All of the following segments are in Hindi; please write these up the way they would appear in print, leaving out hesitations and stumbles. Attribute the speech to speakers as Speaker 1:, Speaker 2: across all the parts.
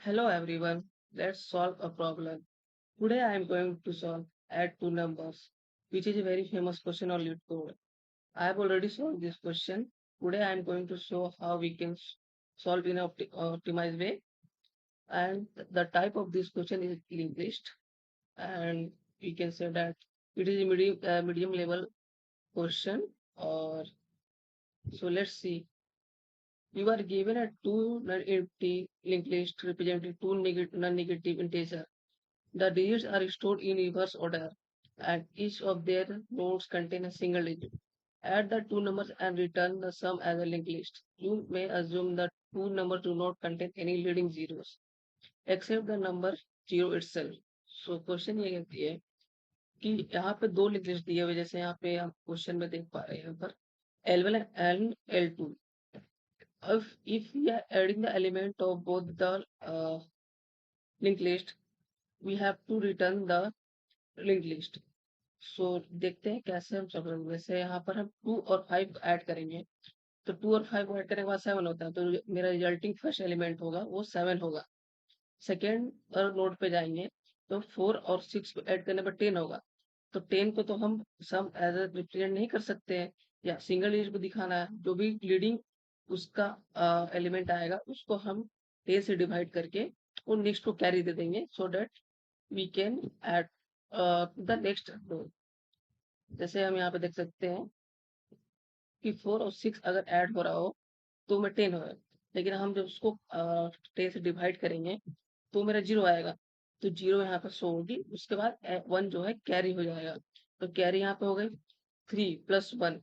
Speaker 1: Hello everyone, let's solve a problem. Today I am going to solve add two numbers, which is a very famous question on LeetCode. I have already solved this question. Today I am going to show how we can solve in an optimized way. And the type of this question is linked list. And we can say that it is a medium level question. Or so let's see. You are given a two non-empty linked list representing two non-negative integers. The digits are stored in reverse order, and each of their nodes contain a single digit. Add the two numbers and return the sum as a linked list. You may assume that two numbers do not contain any leading zeros, except the number zero itself. So question ये कहती है कि यहाँ पे दो लिंक लिस्ट दिए हुए, जैसे यहाँ पे हम क्वेश्चन में देख पा रहे हैं यहाँ पर L1 and L2. If we are adding the element of both the linked list, we have to return the linked list. सो देखते हैं कैसे हम सब लोग, वैसे यहाँ पर हम 2 और 5 ऐड करेंगे, तो 2 और 5 ऐड करने के बाद 7 होता है, तो मेरा रिजल्टिंग फर्स्ट एलिमेंट होगा वो 7 होगा। सेकेंड और नोड पे जाएंगे तो 4 और 6 को ऐड करने पर 10 होगा। तो 10 को तो हम सम एज ए रिप्रेजेंट नहीं कर सकते हैं, या सिंगल डिजिट को दिखाना है, जो भी लीडिंग उसका एलिमेंट आएगा उसको हम 10 से डिवाइड करके और नेक्स्ट को कैरी दे देंगे, so that we can add the next. जैसे हम यहाँ पे देख सकते हैं कि 4 और 6 अगर ऐड हो रहा हो तो मैं 10 होगा, लेकिन हम जब उसको 10 से डिवाइड करेंगे तो मेरा 0 आएगा, तो 0 यहाँ पर शो होगी, उसके बाद 1 जो है कैरी हो जाएगा। तो कैरी यहाँ पे हो गई 3 प्लस 1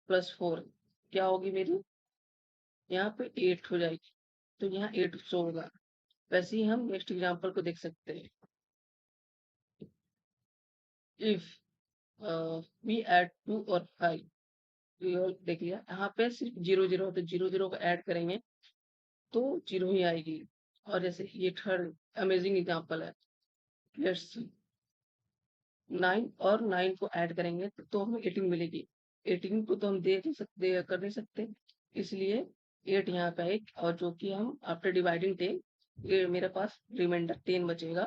Speaker 1: प्लस 4, क्या होगी मेरी यहाँ पे 8 हो जाएगी, तो यहाँ 8 शो होगा। वैसे ही हम नेक्स्ट एग्जाम्पल को देख सकते हैं। इफ वी ऐड 2 और 5, देख लिया यहाँ पे सिर्फ 0 0, तो 0 0 को ऐड करेंगे तो 0 ही आएगी। और जैसे ये थर्ड अमेजिंग एग्जांपल है, लेट्स सी 9 और 9 को ऐड करेंगे तो हमें 18 मिलेगी। 18 को तो हम दे नहीं सकते, कर नहीं सकते, इसलिए 8 यहाँ पे है, और जो कि हम आफ्टर डिवाइडिंग 10 ये मेरे पास रिमाइंडर 10 बचेगा,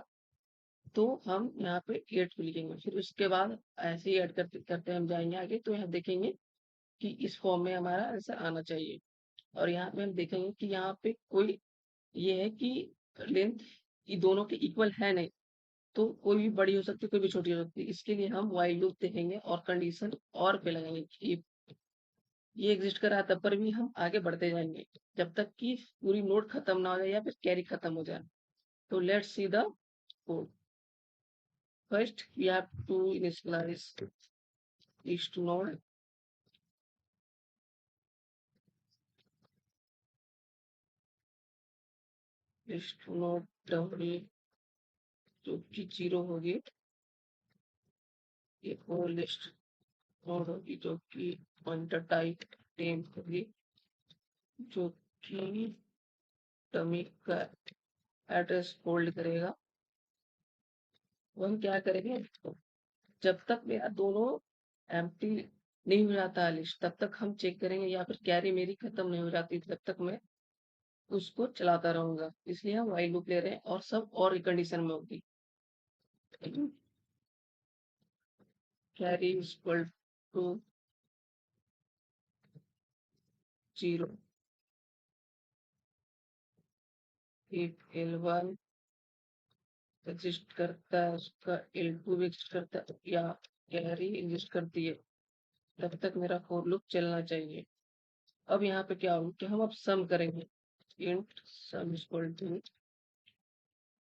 Speaker 1: तो हम यहाँ पे 8 को लिखेंगे। फिर उसके बाद ऐसे ही ऐड करते करते हम जाएंगे आगे, तो यहाँ देखेंगे कि इस फॉर्म में हमारा आंसर आना चाहिए। और यहाँ पे हम देखेंगे कि यहाँ पे कोई ये है कि लेंथ ये दोनों के इक्वल है नहीं, तो कोई भी बड़ी हो सकती है, कोई भी छोटी हो सकती है। इसके लिए हम व्हाइल लूप देखेंगे और कंडीशन और पे लगाएंगे कि ये एग्जिस्ट कर रहा है, तब पर भी हम आगे बढ़ते जाएंगे जब तक कि पूरी नोड खत्म ना हो जाए या फिर कैरी खत्म हो जाए। तो let's see the code. First we have to initialise these two node, this two node W जो कि 0 होगी, एक और लिस्ट नोड होगी जो कि पॉइंटर टाइप नेम होगी, जो कि डमी का एड्रेस होल्ड करेगा। वो हम क्या करेंगे, जब तक मेरा दोनों एम्प्टी नहीं हो जाता है लिस्ट, तब तक हम चेक करेंगे, या फिर कैरी मेरी खत्म नहीं हो जाती तब तक मैं उसको चलाता रहूंगा। इसलिए हम व्हाइल लूप ले रहे हैं और सब और कंडीशन में होगी। Carry is equal to 0 if L1 exist करता है, उसका L2 भी एग्जिस्ट करता है, या कैरी एग्जिस्ट करती है, तब तक मेरा फॉर लूप चलना चाहिए। अब यहाँ पे क्या होगा कि हम अब सम करेंगे, int sum is equal to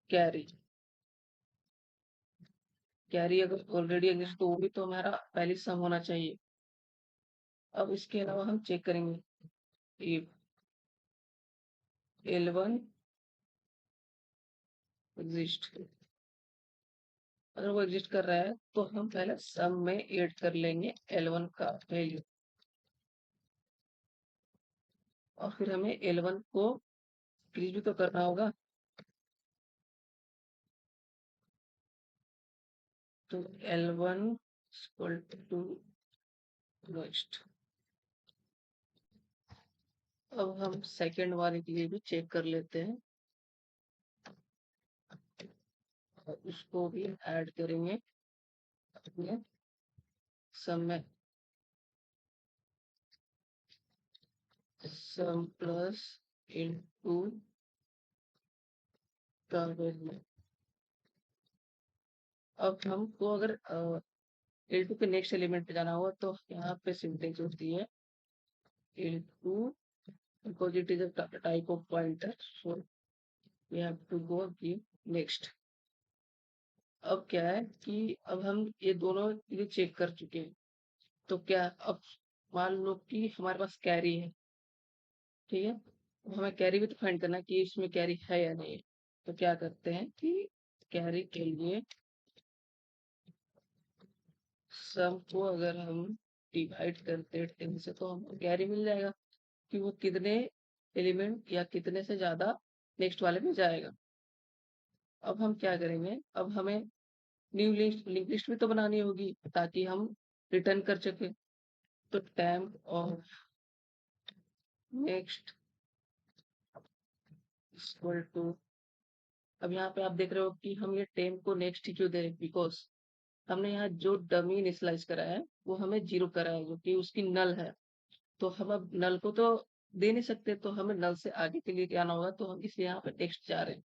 Speaker 1: carry. Carry अगर ऑलरेडी एग्जिस्ट तो होगी तो हमारा पहले सम होना चाहिए। अब इसके अलावा हम चेक करेंगे if L1 एग्जिस्ट, अगर वो एग्जिस्ट कर रहा है तो हम पहले सम में ऐड कर लेंगे L1 का वैल्यू, और फिर हमें L1 को इंक्रीज भी तो करना होगा, तो L1 इक्वल टू नेक्स्ट। अब हम सेकेंड वाले के लिए भी चेक कर लेते हैं। उसको भी ऐड करेंगे अपने सम में। सम प्लस इनटू का वैल्यू। अब हमको अगर इनटू के नेक्स्ट एलिमेंट पे जाना होगा तो यहाँ पे सिंटेक्स होती है into, because it is a type of pointer, so we have to go give next। अब क्या है कि अब हम ये दोनों चीजें चेक कर चुके हैं, तो क्या अब मान लो कि हमारे पास कैरी है, ठीक है। अब हमें कैरी भी तो फाइंड करना है कि इसमें कैरी है या नहीं है। तो क्या करते हैं कि कैरी के लिए सम को अगर हम डिवाइड करते हैं 10 से तो हमको कैरी मिल जाएगा कि वो कितने एलिमेंट या कितने से ज्यादा नेक्स्ट वाले में जाएगा। अब हम क्या करेंगे, अब हमें न्यू लिस्ट लिंक लिस्ट भी तो बनानी होगी ताकि हम रिटर्न कर सके। तो टेम्प और नेक्स्ट इक्वल टू, अब यहाँ पे आप देख रहे हो कि हम ये टेम्प को नेक्स्ट ही क्यों दे रहे हैं, बिकॉज हमने यहाँ जो डमी इनिशियलाइज करा है वो हमें जीरो करा है जो कि उसकी नल है। तो हम अब नल को तो दे नहीं सकते, तो हमें नल से आगे के लिए क्या आना होगा, तो हम इसलिए यहाँ पे टेक्स्ट जा रहे हैं।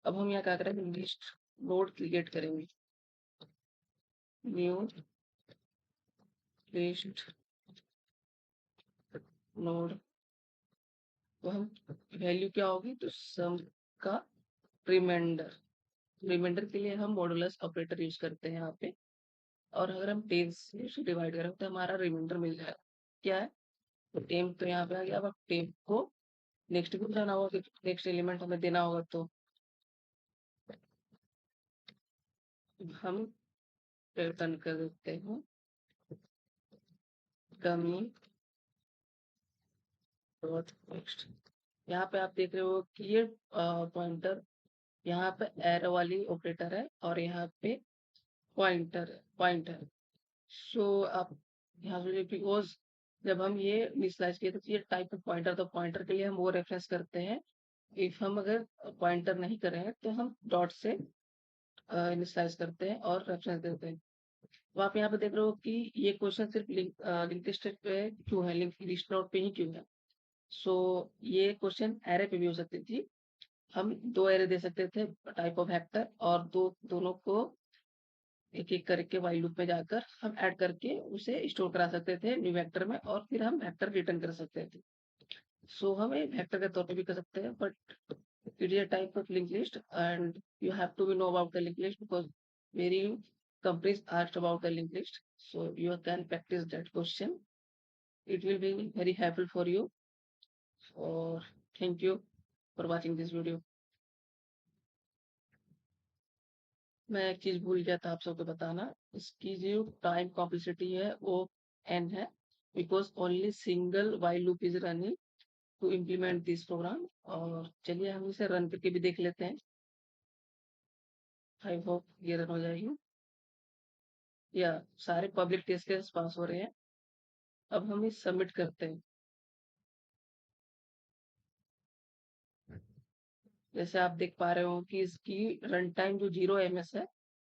Speaker 1: अब हम यहाँ क्या करेंगे, लिस्ट नोड क्रिएट करेंगे, न्यू लिस्ट नोड। तो हम वैल्यू क्या होगी, तो सम का रिमाइंडर। रिमाइंडर के लिए हम मॉडुलस ऑपरेटर यूज करते हैं यहाँ पे। और अगर हम 10 से उसे डिवाइड करें तो हमारा रिमाइंडर मिल जाएगा। क्या है, तो टेम्प तो यहाँ पे आ गया। अब टेम्प को नेक्स्ट भी बनाना होगा, नेक्स्ट एलिमेंट हमें देना होगा, तो हम रिटर्न कर देते हैं डमी डॉट नेक्स्ट। यहाँ पे आप देख रहे हो कि ये पॉइंटर, यहाँ पे एरो वाली ऑपरेटर है और यहाँ पे पॉइंटर। सो आप यहाँ पे बिकॉज जब हम ये इनिशियलाइज किए तो ये टाइप ऑफ पॉइंटर, तो पॉइंटर के लिए हम वो रेफरेंस करते हैं। इफ हम अगर पॉइंटर नहीं कर रहे हैं तो हम डॉट से इनिशियलाइज करते हैं और रेफरेंस देते हैं। तो आप यहाँ पे देख रहे हो कि ये क्वेश्चन सिर्फ लिंक लिस्ट पे क्यों है, लिंक लिस्ट नोड पे ही क्यों है। सो ये क्वेश्चन एरे पे भी हो सकती थी। हम दो एरे दे सकते थे टाइप ऑफ वेक्टर, और दोनों को एक एक करके वाइल लूप में जाकर हम ऐड करके उसे स्टोर करा सकते थे न्यू वेक्टर में, और फिर हम वेक्टर रिटर्न कर सकते थे। सो हम एक वेक्टर के तौर पे भी कर सकते हैं, but it is a type of linked list and you have to know about the linked list because very companies asked about the linked list, so you can practice that question. It will be very helpful for you, or thank you for watching this video। मैं एक चीज भूल गया था आप सबको बताना, इसकी जो टाइम कॉम्प्लेक्सिटी है वो n है, because only single while loop is running to implement this program. और चलिए हम इसे रन करके भी देख लेते हैं। आई होप ये रन हो जाएगी, या सारे पब्लिक टेस्ट केस पास हो रहे हैं। अब हम इस सबमिट करते हैं। जैसे आप देख पा रहे हो कि इसकी रन टाइम जो 0 ms है,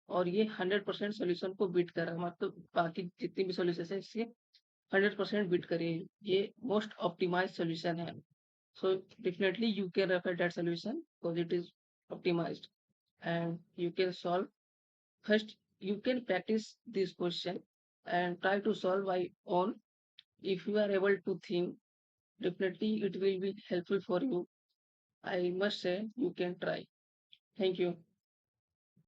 Speaker 1: और ये 100% सोल्यूशन को बीट कर रहा है, मतलब बाकी जितनी भी सोल्यूशन है इससे 100% बीट करिए। ये मोस्ट ऑप्टिमाइज सोल्यूशन है। So definitely you can refer that solution because it is optimized and you can solve. First, you can practice this question and try to solve by own. If you are able to think, definitely it will be helpful for you. I must say you can try. Thank you.